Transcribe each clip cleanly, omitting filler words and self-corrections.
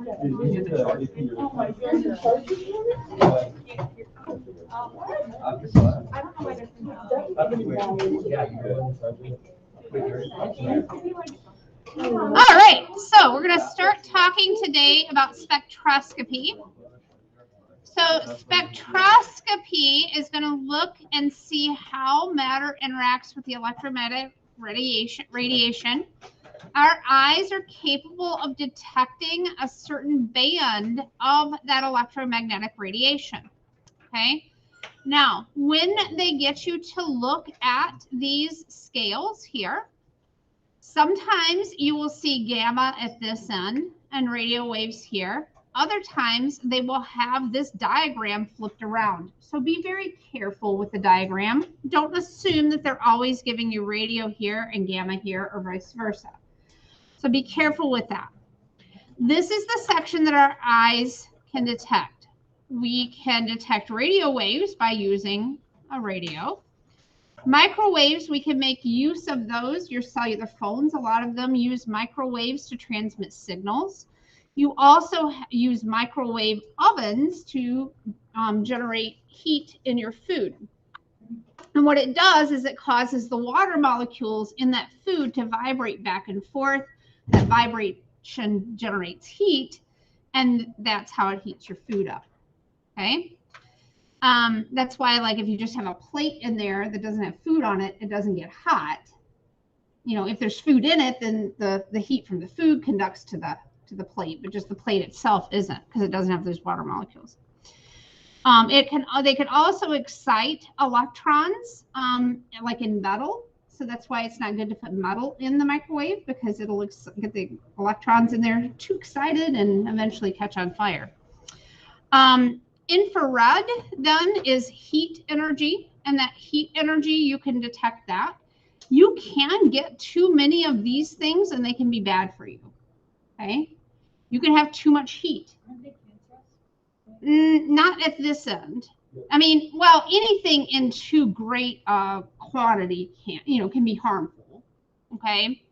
All right, so we're going to start talking today about spectroscopy. So spectroscopy is going to look and see how matter interacts with the electromagnetic radiation. Our eyes are capable of detecting a certain band of that electromagnetic radiation. Okay. Now, when they get you to look at these scales here, sometimes you will see gamma at this end and radio waves here. Other times they will have this diagram flipped around. So be very careful with the diagram. Don't assume that they're always giving you radio here and gamma here or vice versa. So be careful with that. This is the section that our eyes can detect. We can detect radio waves by using a radio. Microwaves, we can make use of those. Your cellular phones, a lot of them use microwaves to transmit signals. You also use microwave ovens to generate heat in your food. And what it does is it causes the water molecules in that food to vibrate back and forth. That vibration generates heat, and that's how it heats your food up. Okay? That's why, like, if you just have a plate in there that doesn't have food on it, it doesn't get hot. You know, if there's food in it, then the heat from the food conducts to the plate, but just the plate itself isn't, because it doesn't have those water molecules. They can also excite electrons, like in metal. So that's why it's not good to put metal in the microwave, because it'll get the electrons in there too excited and eventually catch on fire. Infrared then is heat energy, and that heat energy, you can detect that. You can get too many of these things and they can be bad for you. Okay? You can have too much heat. Not at this end. I mean, well, anything in too great quantity can be harmful. Okay?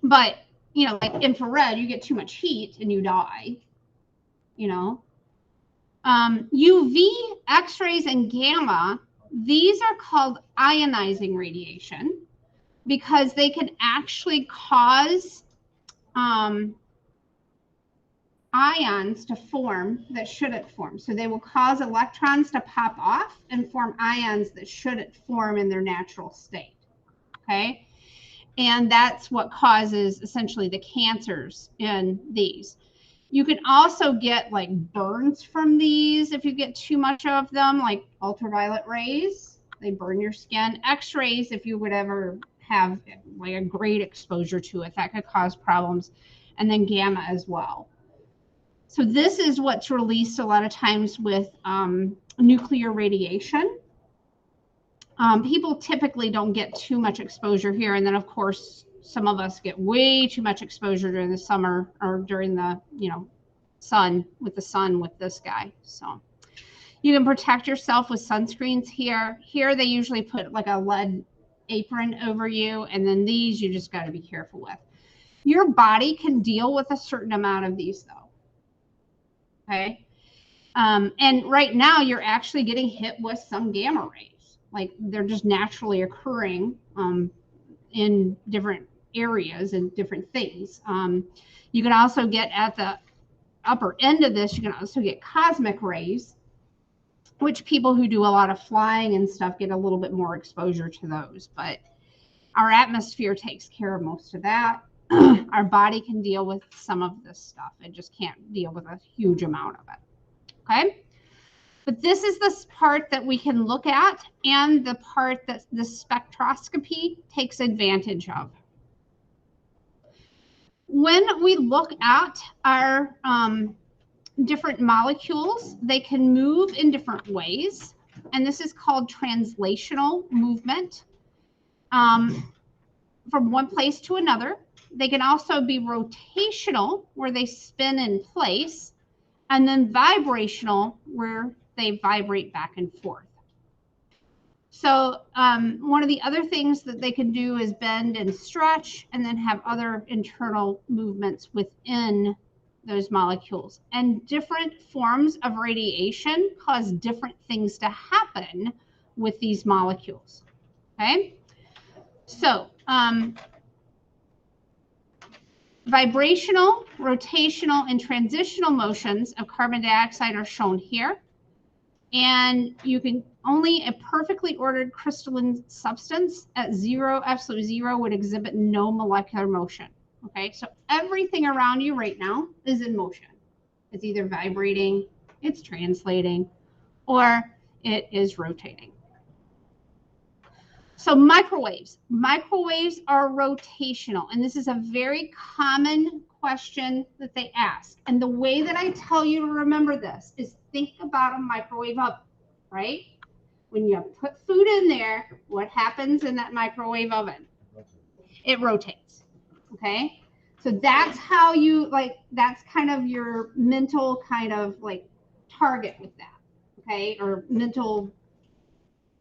But, like infrared, you get too much heat and you die. UV, X-rays, and gamma, these are called ionizing radiation because they can actually cause ions to form that shouldn't form. So they will cause electrons to pop off and form ions that shouldn't form in their natural state. Okay? And that's what causes essentially the cancers in these. You can also get like burns from these if you get too much of them, like ultraviolet rays. They burn your skin. X-rays, if you would ever have like a great exposure to it, that could cause problems. And then gamma as well. So this is what's released a lot of times with nuclear radiation. People typically don't get too much exposure here. And then, of course, some of us get way too much exposure during the summer or during the, sun with this guy. So you can protect yourself with sunscreens here. Here they usually put like a lead apron over you. And then these you just got to be careful with. Your body can deal with a certain amount of these though. Okay. And right now you're actually getting hit with some gamma rays. Like they're just naturally occurring in different areas and different things. You can also get at the upper end of this, you can also get cosmic rays, which people who do a lot of flying and stuff get a little bit more exposure to those. But our atmosphere takes care of most of that. Our body can deal with some of this stuff. It just can't deal with a huge amount of it. Okay? But this is the part that we can look at and the part that the spectroscopy takes advantage of. When we look at our different molecules, they can move in different ways. And this is called translational movement from one place to another. They can also be rotational, where they spin in place, and then vibrational, where they vibrate back and forth. So one of the other things that they can do is bend and stretch and then have other internal movements within those molecules. And different forms of radiation cause different things to happen with these molecules. Okay? So vibrational, rotational, and transitional motions of carbon dioxide are shown here. And you can only a perfectly ordered crystalline substance at zero, absolute zero, would exhibit no molecular motion. Okay, so everything around you right now is in motion. It's either vibrating, it's translating, or it is rotating. So microwaves. Microwaves are rotational, and this is a very common question that they ask. And the way that I tell you to remember this is think about a microwave oven, right? When you put food in there, what happens in that microwave oven? It rotates, okay? So that's how you, like, that's kind of your mental kind of like target with that, okay? Or mental,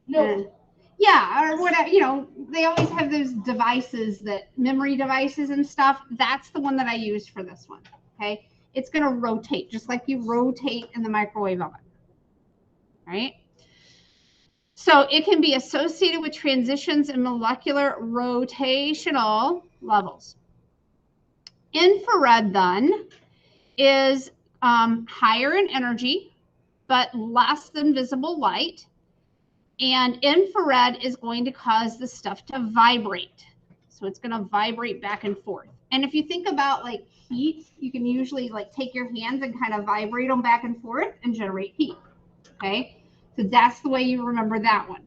yeah, or whatever, you know, they always have those devices, that memory devices and stuff. That's the one that I used for this one, okay? It's going to rotate just like you rotate in the microwave oven, right? So it can be associated with transitions in molecular rotational levels. Infrared then is higher in energy, but less than visible light. And infrared is going to cause the stuff to vibrate. So it's going to vibrate back and forth. And if you think about like heat, you can usually like take your hands and kind of vibrate them back and forth and generate heat. Okay, so that's the way you remember that one.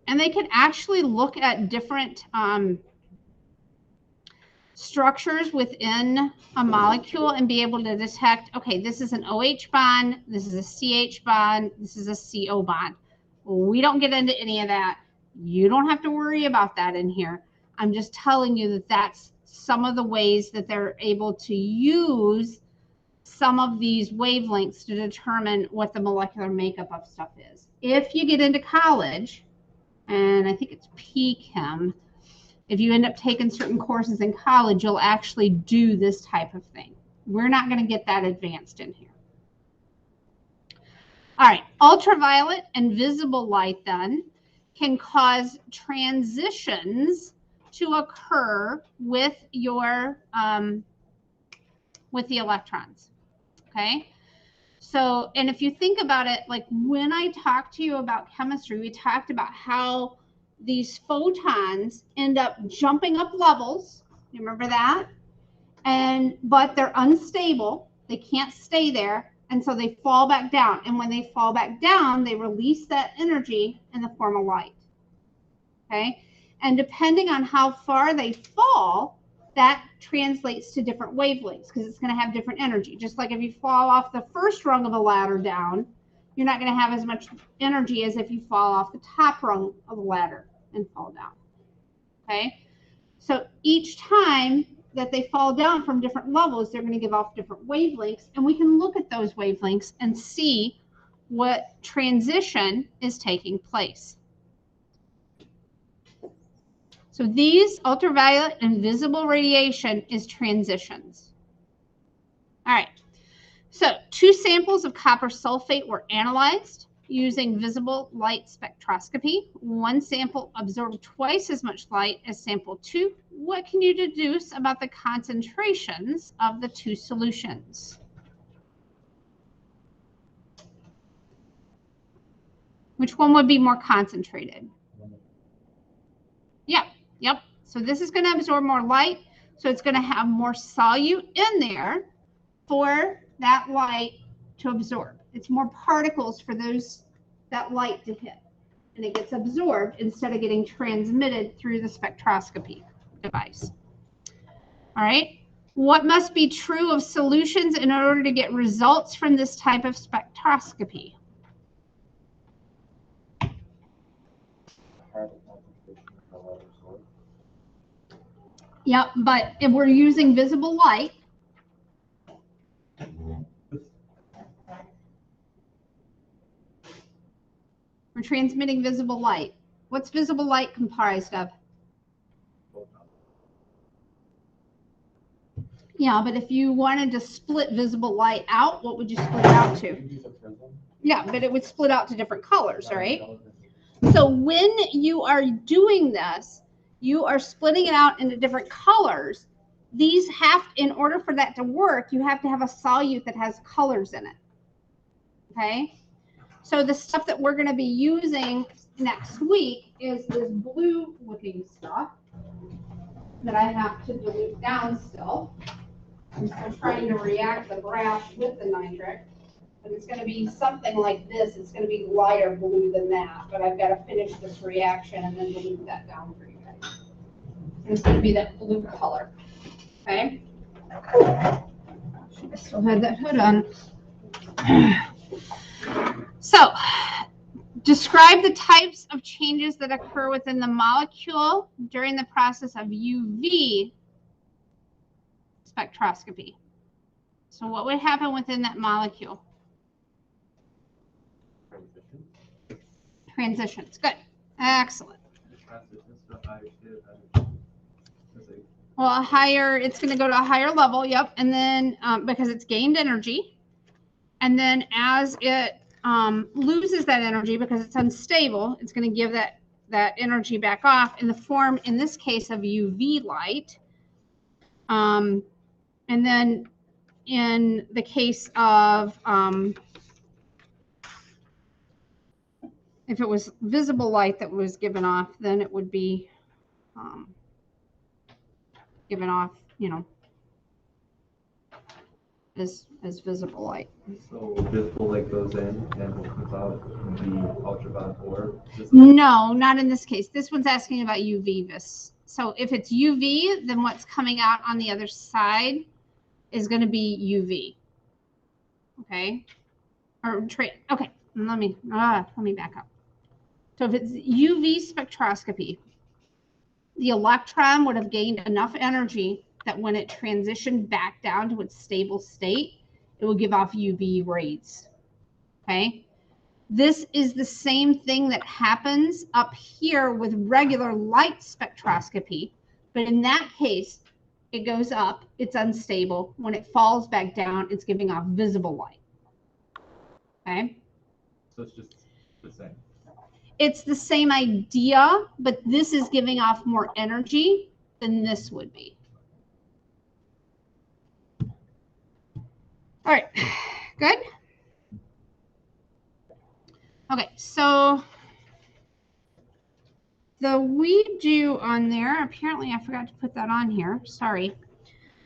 And they can actually look at different structures within a molecule and be able to detect, okay, this is an OH bond, this is a CH bond, this is a CO bond. We don't get into any of that. You don't have to worry about that in here. I'm just telling you that that's some of the ways that they're able to use some of these wavelengths to determine what the molecular makeup of stuff is. If you get into college, and I think it's P-Chem, if you end up taking certain courses in college, you'll actually do this type of thing. We're not going to get that advanced in here. All right, ultraviolet and visible light then can cause transitions to occur with your with the electrons. Okay, so, and if you think about it, like when I talked to you about chemistry, we talked about how these photons end up jumping up levels. You remember that? But they're unstable. They can't stay there. And so they fall back down. And when they fall back down, they release that energy in the form of light. Okay? And depending on how far they fall, that translates to different wavelengths because it's going to have different energy. Just like if you fall off the first rung of a ladder down, you're not going to have as much energy as if you fall off the top rung of a ladder and fall down. Okay? So each time that they fall down from different levels, they're going to give off different wavelengths, and we can look at those wavelengths and see what transition is taking place. So these ultraviolet and visible radiation is transitions. All right. So 2 samples of copper sulfate were analyzed using visible light spectroscopy. 1 sample absorbed twice as much light as sample 2. What can you deduce about the concentrations of the 2 solutions? Which one would be more concentrated? Yep. So this is going to absorb more light. So it's going to have more solute in there for that light to absorb. It's more particles for that light to hit. And it gets absorbed instead of getting transmitted through the spectroscopy device. All right. What must be true of solutions in order to get results from this type of spectroscopy? Yep, but if we're using visible light, We're transmitting visible light. What's visible light comprised of? Yeah, but if you wanted to split visible light out, what would you split it out to? Yeah, but it would split out to different colors, right? So when you are doing this, you are splitting it out into different colors. These have, in order for that to work, you have to have a solute that has colors in it. Okay? So the stuff that we're going to be using next week is this blue looking stuff that I have to dilute down still. I'm still trying to react the brass with the nitric, but it's going to be something like this. It's going to be lighter blue than that, but I've got to finish this reaction and then dilute that down for you guys. And it's going to be that blue color. Okay? Should have still had that hood on. So, describe the types of changes that occur within the molecule during the process of UV spectroscopy. So what would happen within that molecule? Transitions. Good. Excellent. Well, a higher, it's going to go to a higher level, yep. And then because it's gained energy. And then as it loses that energy because it's unstable, it's going to give that energy back off in the form, in this case, of UV light. And then in the case of, if it was visible light that was given off, then it would be given off, you know, as visible light. So visible light goes in and what comes out in the ultraviolet orb? No, not in this case. This one's asking about UV vis. So if it's UV, then what's coming out on the other side is going to be UV. Okay. Okay. Let me back up. So if it's UV spectroscopy, the electron would have gained enough energy that when it transitioned back down to its stable state, it will give off UV rays. Okay. This is the same thing that happens up here with regular light spectroscopy, but in that case, it goes up, it's unstable. When it falls back down, it's giving off visible light. Okay. So it's just the same. It's the same idea, but this is giving off more energy than this would be. All right, good. Okay, so the we do on there, apparently I forgot to put that on here, sorry.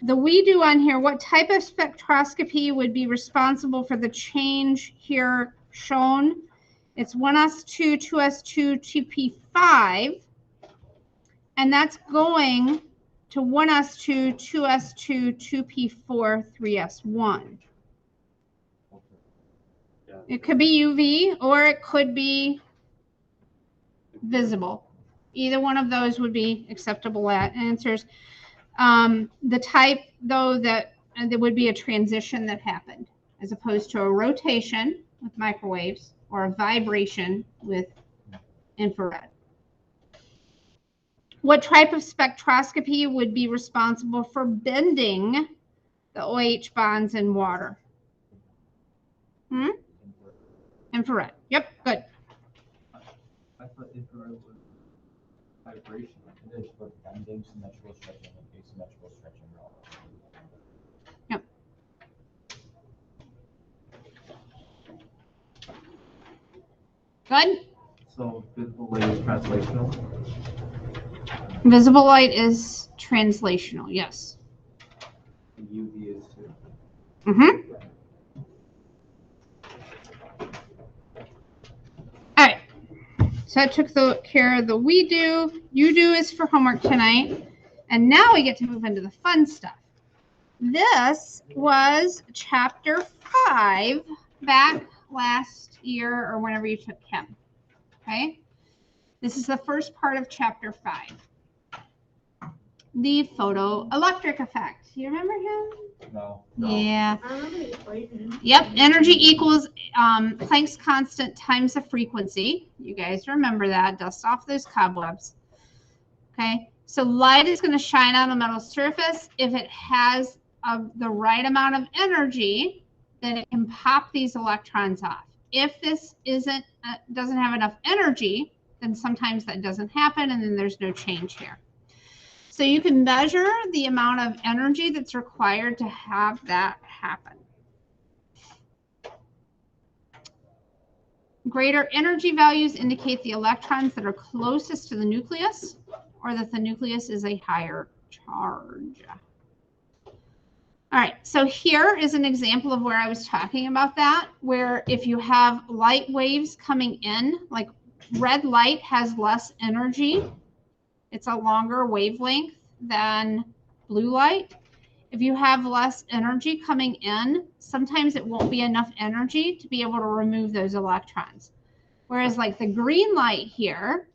The we do on here, what type of spectroscopy would be responsible for the change here shown? It's 1s2, 2s2, 2p5, and that's going to 1s2, 2s2, 2p4, 3s1. It could be UV or it could be visible. Either one of those would be acceptable answers. The type, though, that there would be a transition that happened as opposed to a rotation with microwaves or a vibration with infrared. What type of spectroscopy would be responsible for bending the OH bonds in water? Infrared. Yep, good. I thought infrared was vibration. It is for bending, symmetrical stretching, and asymmetrical stretching. Yep. Good. So visible light is translational? Visible light is translational, yes. And UV is too. Mm-hmm. All right. So I took care of the we do. You do is for homework tonight. And now we get to move into the fun stuff. This was chapter 5 back last year or whenever you took chem. Okay. This is the first part of chapter 5. The photoelectric effect. You remember him? No. Yeah. I remember the equation. Yep. Energy equals Planck's constant times the frequency. You guys remember that. Dust off those cobwebs. Okay. So light is going to shine on a metal surface. If it has the right amount of energy, then it can pop these electrons off. If this doesn't have enough energy, then sometimes that doesn't happen, and then there's no change here. So you can measure the amount of energy that's required to have that happen. Greater energy values indicate the electrons that are closest to the nucleus, or that the nucleus is a higher charge. All right, so here is an example of where I was talking about that, where if you have light waves coming in, like red light has less energy. It's a longer wavelength than blue light. If you have less energy coming in, sometimes it won't be enough energy to be able to remove those electrons. Whereas like the green light here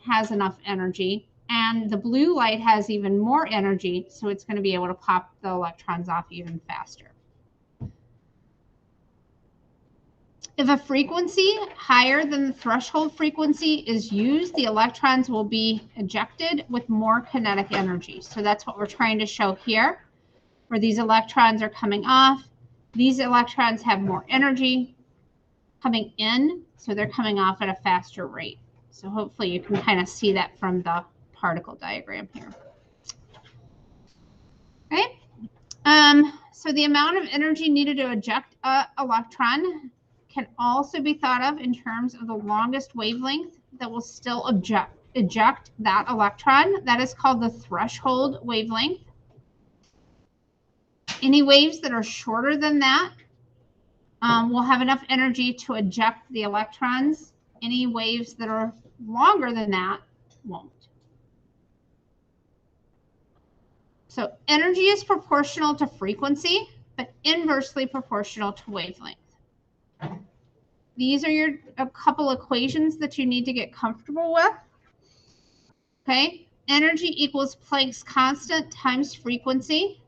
has enough energy, and the blue light has even more energy, so it's going to be able to pop the electrons off even faster. If a frequency higher than the threshold frequency is used, the electrons will be ejected with more kinetic energy. So that's what we're trying to show here, where these electrons are coming off. These electrons have more energy coming in, so they're coming off at a faster rate. So hopefully you can kind of see that from the particle diagram here. Okay. So the amount of energy needed to eject an electron can also be thought of in terms of the longest wavelength that will still eject that electron. That is called the threshold wavelength. Any waves that are shorter than that will have enough energy to eject the electrons. Any waves that are longer than that won't. So energy is proportional to frequency, but inversely proportional to wavelength. These are a couple equations that you need to get comfortable with. Okay, energy equals Planck's constant times frequency,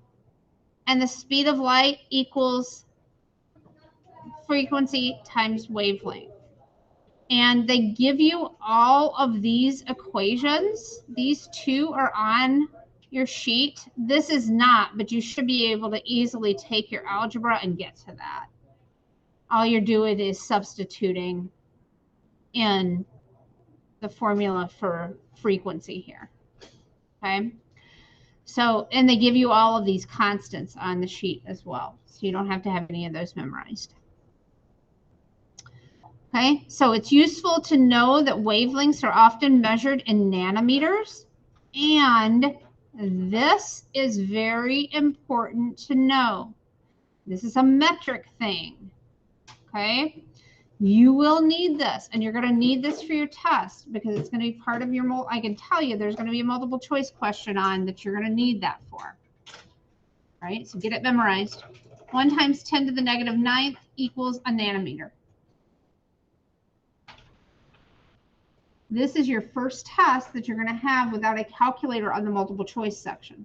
and the speed of light equals frequency times wavelength. And they give you all of these equations. These two are on your sheet. This is not, but you should be able to easily take your algebra and get to that. All you're doing is substituting in the formula for frequency here. Okay. So, and they give you all of these constants on the sheet as well. So you don't have to have any of those memorized. Okay, so it's useful to know that wavelengths are often measured in nanometers, and this is very important to know. This is a metric thing. Okay, you will need this, and you're going to need this for your test because it's going to be part of your, I can tell you there's going to be a multiple choice question on that you're going to need that for. All right, so get it memorized. 1 times 10 to the negative 9th equals a nanometer. This is your first test that you're going to have without a calculator on the multiple choice section.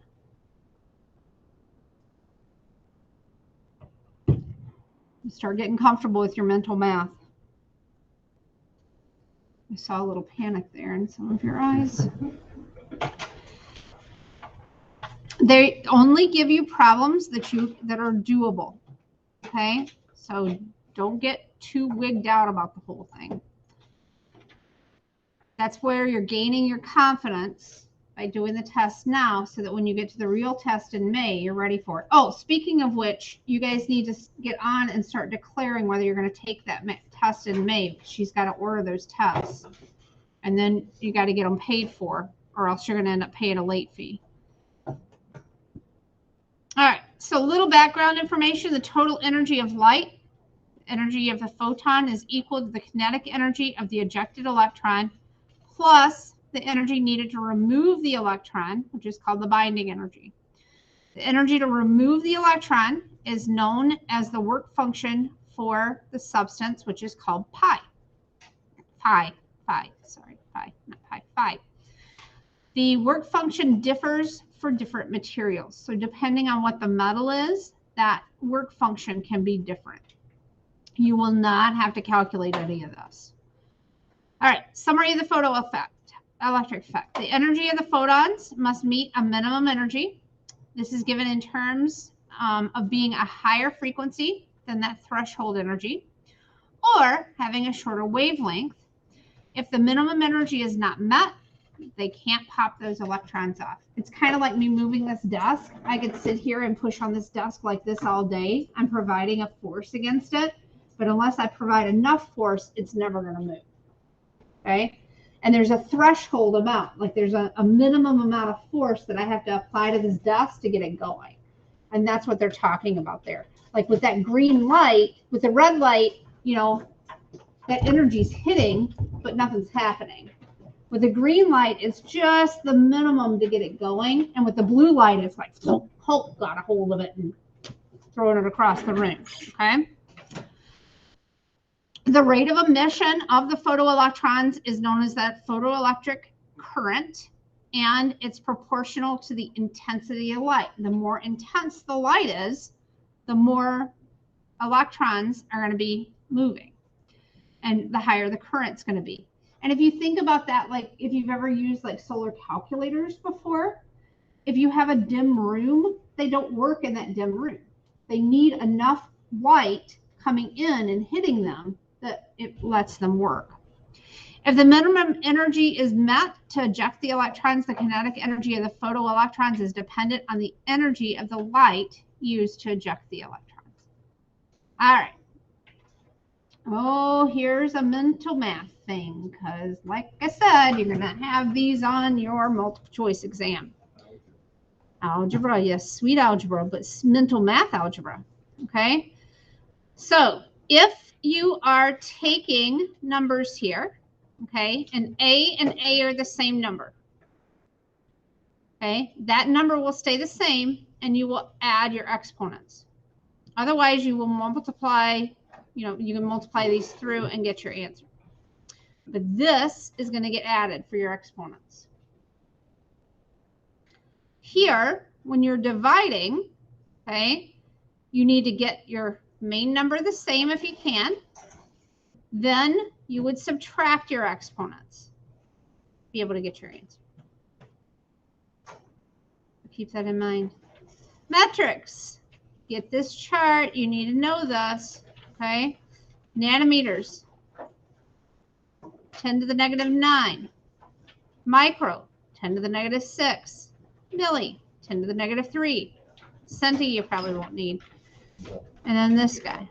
You start getting comfortable with your mental math. I saw a little panic there in some of your eyes. They only give you problems that are doable. Okay? So don't get too wigged out about the whole thing. That's where you're gaining your confidence by doing the test now so that when you get to the real test in May, you're ready for it. Oh, speaking of which, you guys need to get on and start declaring whether you're going to take that test in May. She's got to order those tests. And then you got to get them paid for, or else you're going to end up paying a late fee. All right, so a little background information. The total energy of light, energy of the photon, is equal to the kinetic energy of the ejected electron plus the energy needed to remove the electron, which is called the binding energy. The energy to remove the electron is known as the work function for the substance, which is called pi. Pi. The work function differs for different materials. So depending on what the metal is, that work function can be different. You will not have to calculate any of this. All right, summary of the photoelectric effect. The energy of the photons must meet a minimum energy. This is given in terms of being a higher frequency than that threshold energy, or having a shorter wavelength. If the minimum energy is not met, they can't pop those electrons off. It's kind of like me moving this desk. I could sit here and push on this desk like this all day. I'm providing a force against it, but unless I provide enough force, it's never going to move. Okay? And there's a threshold amount, like there's a minimum amount of force that I have to apply to this desk to get it going. And that's what they're talking about there. Like with that green light, with the red light, you know, that energy's hitting, but nothing's happening. With the green light, it's just the minimum to get it going. And with the blue light, it's like Hulk got a hold of it and throwing it across the room. Okay. The rate of emission of the photoelectrons is known as that photoelectric current, and it's proportional to the intensity of light. The more intense the light is, the more electrons are going to be moving, and the higher the current's going to be. And if you think about that, like if you've ever used like solar calculators before, if you have a dim room, they don't work in that dim room. They need enough light coming in and hitting them that it lets them work. If the minimum energy is met to eject the electrons, the kinetic energy of the photoelectrons is dependent on the energy of the light used to eject the electrons. All right. Oh, here's a mental math thing, because like I said, you're going to have these on your multiple choice exam. Algebra, yes, sweet algebra, but mental math algebra. Okay. So if you are taking numbers here, okay, and A are the same number, okay, that number will stay the same and you will add your exponents. Otherwise, you will multiply, you know, you can multiply these through and get your answer. But this is going to get added for your exponents. Here, when you're dividing, okay, you need to get your main number the same if you can. Then you would subtract your exponents, be able to get your answer. Keep that in mind. Metrics. Get this chart. You need to know this. Okay. Nanometers. 10 to the negative 9. Micro. 10 to the negative 6. Milli. 10 to the negative 3. Centi you probably won't need. And then this guy.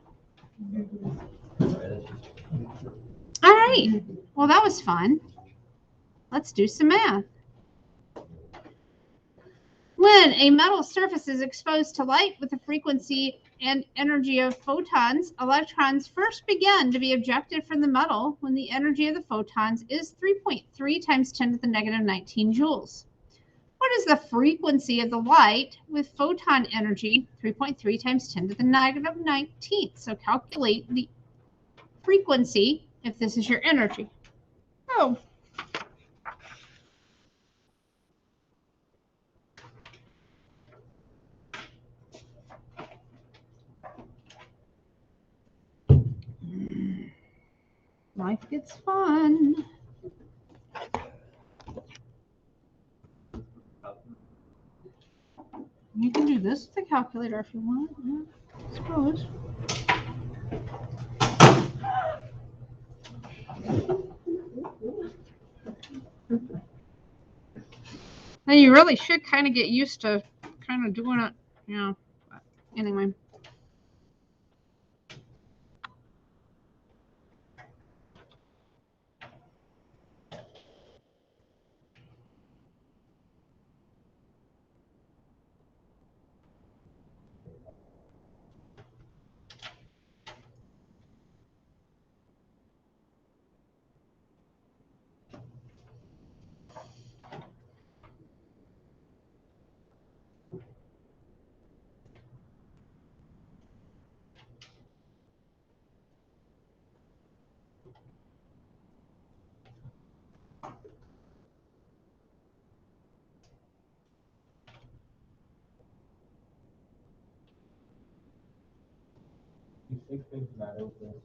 All right. Well, that was fun. Let's do some math. When a metal surface is exposed to light with the frequency and energy of photons, electrons first begin to be ejected from the metal when the energy of the photons is 3.3 times 10 to the negative 19 joules. What is the frequency of the light with photon energy? 3.3 times 10 to the negative 19. So calculate the frequency if this is your energy. Oh. Life gets fun. You can do this with the calculator if you want. Yeah, I suppose. And you really should kind of get used to kind of doing it, you know. But anyway. Sig figs matter with this.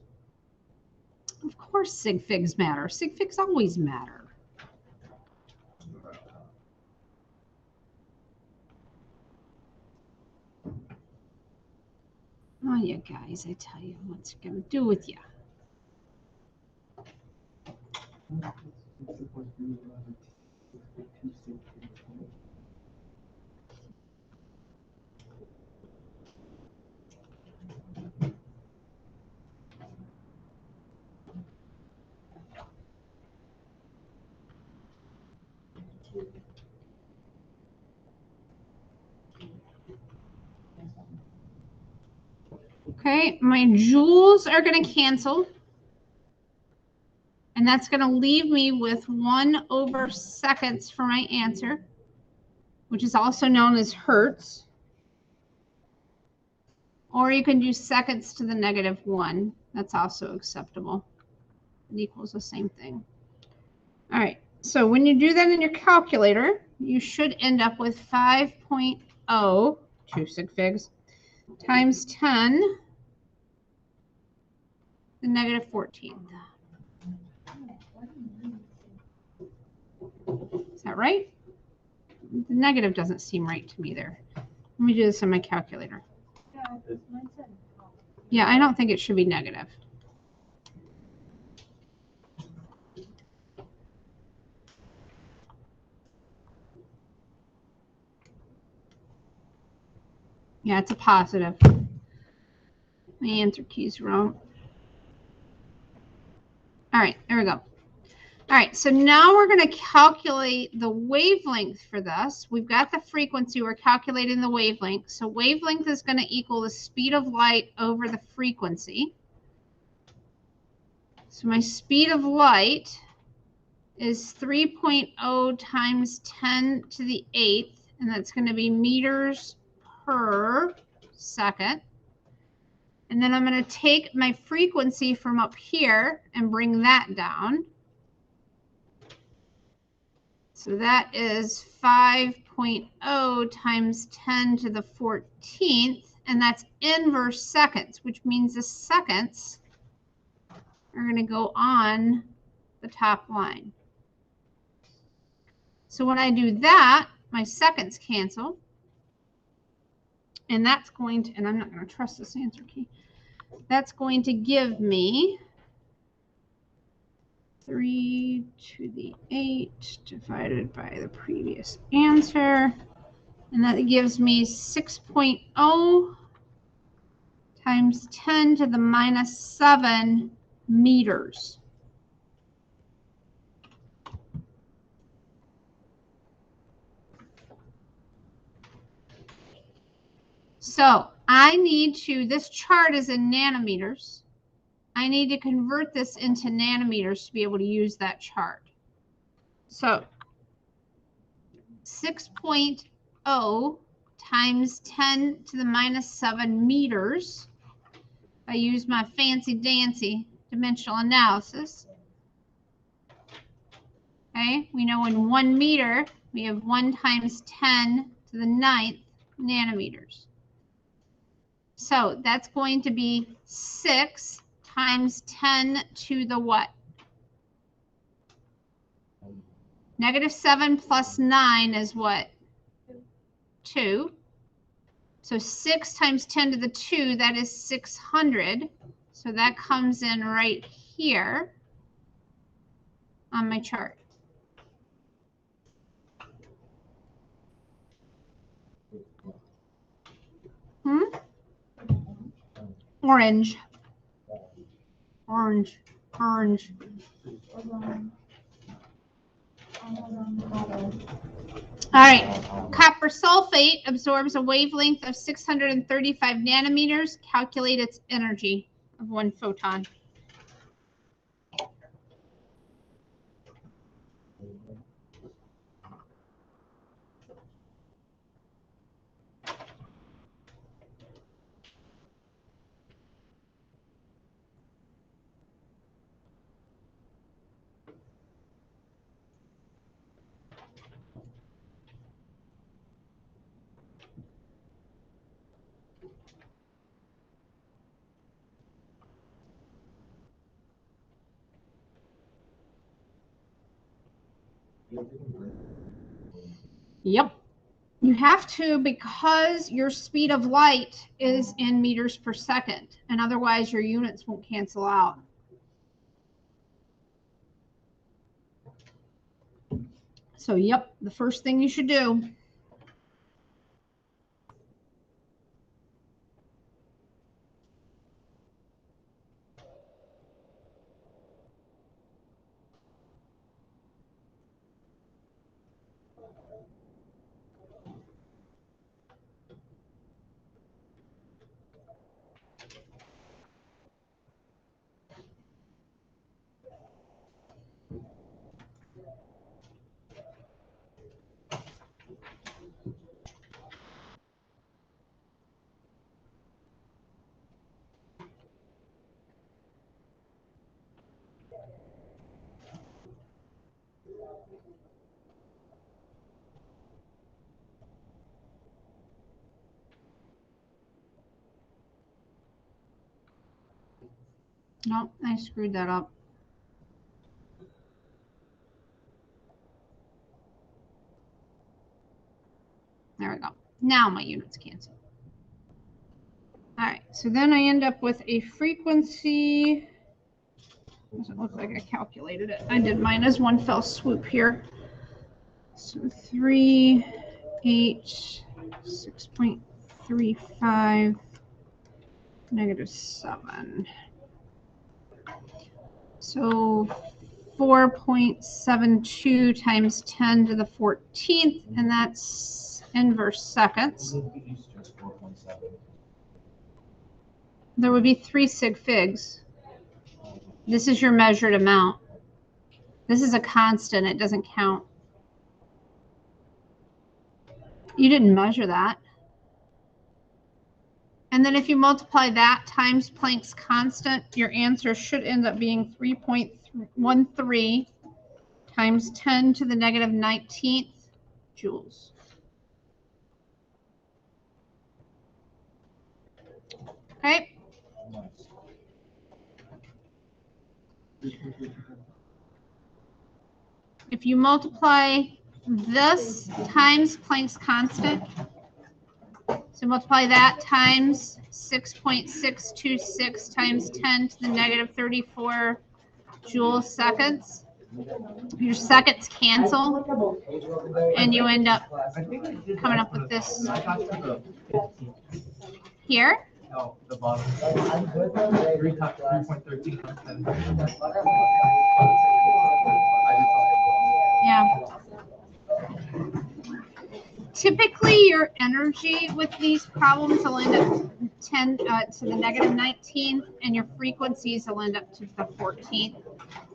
Of course sig figs matter. Sig figs always matter. Oh, you guys, I tell you, what's it going to do with you? Okay, my joules are going to cancel. And that's going to leave me with 1/seconds for my answer, which is also known as hertz. Or you can do seconds to the -1. That's also acceptable. It equals the same thing. All right, so when you do that in your calculator, you should end up with 5.0, 2 sig figs, times 10 to the -14th. Is that right? The negative doesn't seem right to me there. Let me do this on my calculator. Yeah, I don't think it should be negative. Yeah, it's a positive. My answer key's wrong. All right, there we go. All right, so now we're going to calculate the wavelength for this. We've got the frequency. We're calculating the wavelength. So wavelength is going to equal the speed of light over the frequency. So my speed of light is 3.0 times 10 to the 8th, and that's going to be meters per second. And then I'm going to take my frequency from up here and bring that down. So that is 5.0 times 10 to the 14th, and that's inverse seconds, which means the seconds are going to go on the top line. So when I do that, my seconds cancel, and that's going to, and I'm not going to trust this answer key, that's going to give me 3 to the 8 divided by the previous answer. And that gives me 6.0 times 10 to the -7 meters. So I need to, this chart is in nanometers. I need to convert this into nanometers to be able to use that chart. So 6.0 times 10 to the -7 meters. I use my fancy dancy dimensional analysis. Okay, we know in 1 meter, we have 1 times 10 to the 9th nanometers. So that's going to be 6 times 10 to the what? -7 plus 9 is what? 2. So 6 times 10 to the 2, that is 600. So that comes in right here on my chart. Orange. Orange. Orange. All right. Copper sulfate absorbs a wavelength of 635 nanometers. Calculate its energy of 1 photon. Yep. You have to, because your speed of light is in meters per second, and otherwise your units won't cancel out. So, yep, the first thing you should do. Nope, I screwed that up. There we go. Now my units cancel. All right, so then I end up with a frequency. Doesn't look like I calculated it. I did mine as one fell swoop here. So 3, 8, 6.35, -7. So 4.72 times 10 to the 14th, and that's inverse seconds. There would be 3 sig figs. This is your measured amount. This is a constant. It doesn't count. You didn't measure that. And then if you multiply that times Planck's constant, your answer should end up being 3.13 times 10 to the -19th joules. Okay. If you multiply this times Planck's constant, so multiply that times 6.626 times 10 to the -34 joule seconds. Your seconds cancel, and you end up coming up with this here. Oh, the bottom. 3.13. Yeah. Typically, your energy with these problems will end up 10 to the -19th, and your frequencies will end up to the 14th.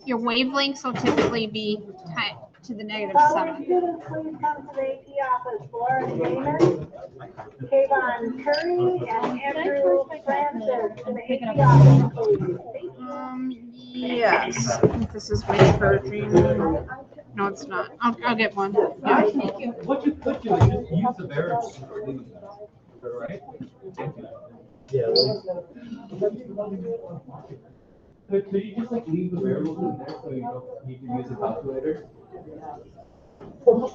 Your wavelengths will typically be to the -7. Students, please come to the AP office. Laura Damon, Kayvon Curry, and Andrew Francis to the AP office, please. Yes. I think this is my charging. No, it's not. I'll get one. Yeah. What you could do is just use the variable. Right? Yeah. Could you just like leave the variables in there so you don't need to use a calculator? You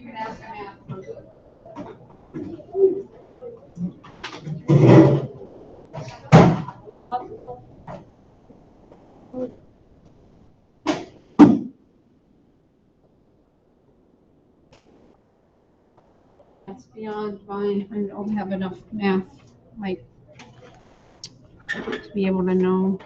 can ask my math person. That's beyond mine. I don't have enough math, like, to be able to know.